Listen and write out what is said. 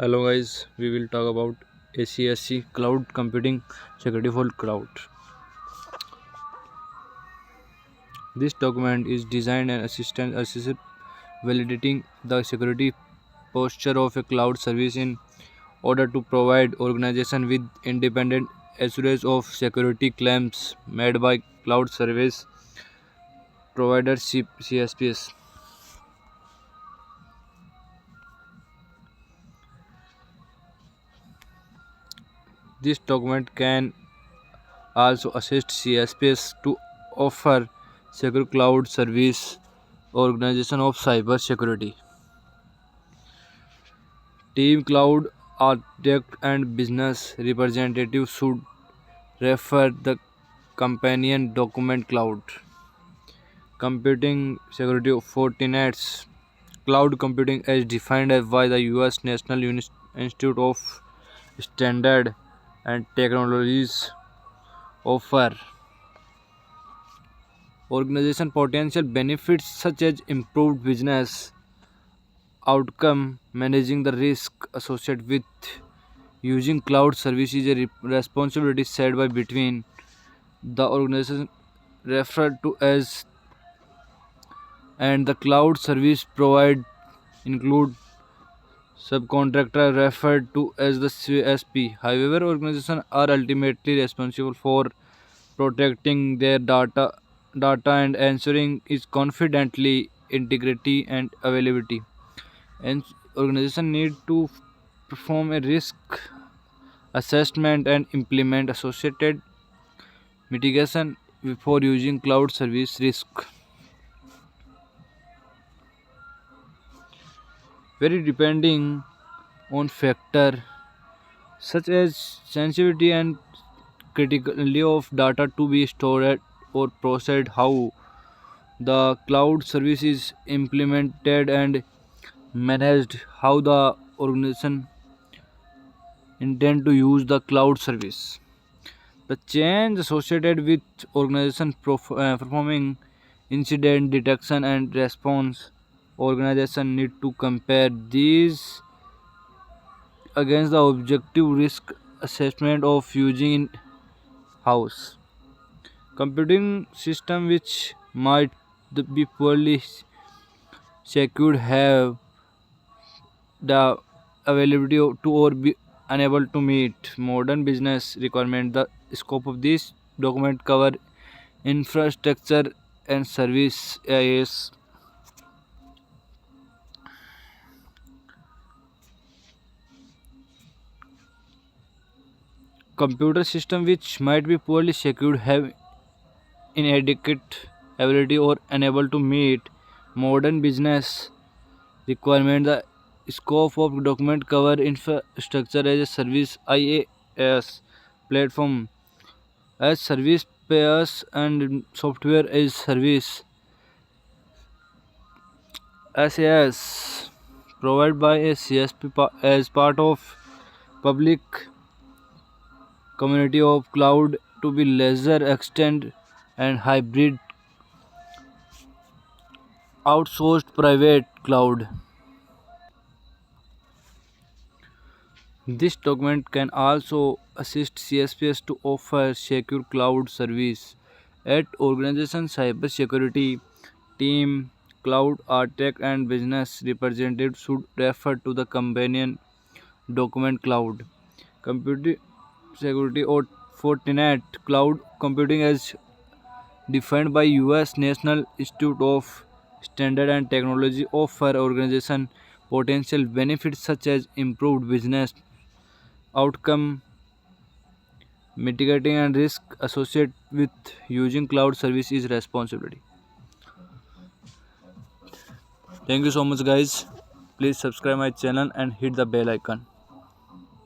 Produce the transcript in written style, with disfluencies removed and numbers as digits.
Hello guys, we will talk about ACSC cloud computing security for cloud. This document is designed and assisted validating the security posture of a cloud service in order to provide organization with independent assurance of security claims made by cloud service provider CSPs. This document can also assist CSPs to offer secure cloud service organization of cyber security. Team cloud architect and business representatives should refer the companion document cloud computing security of Fortinet's cloud computing as defined by the US National Institute of Standard and Technologies offer organization potential benefits such as improved business outcome, managing the risk associated with using cloud service is a responsibility set by between the organization referred to as and the cloud service provided include subcontractor referred to as the CSP. However, organizations are ultimately responsible for protecting their data and ensuring its confidently integrity and availability. And organization need to perform a risk assessment and implement associated mitigation before using cloud service risk. Very depending on factor such as sensitivity and criticality of data to be stored or processed, how the cloud service is implemented and managed, how the organization intend to use the cloud service. The change associated with organization performing incident detection and response. Organization need to compare these against the objective risk assessment of using in house computing system which might be poorly secured, have the availability to or be unable to meet modern business requirement. The scope of this document cover infrastructure and service AIS computer system which might be poorly secured, have inadequate ability or unable to meet modern business requirement. The scope of document cover infrastructure as a service IaaS platform as service payers and software as service SAS provided by a CSP as part of public community of cloud to be lesser extent and hybrid outsourced private cloud. This document can also assist CSPs to offer secure cloud service at organization cybersecurity team, cloud architect and business representatives should refer to the companion document cloud computing security or Fortinet cloud computing as defined by US National Institute of Standard and Technology offer organization potential benefits such as improved business outcome, mitigating and risk associated with using cloud service is responsibility. Thank you so much guys. Please subscribe my channel and hit the bell icon.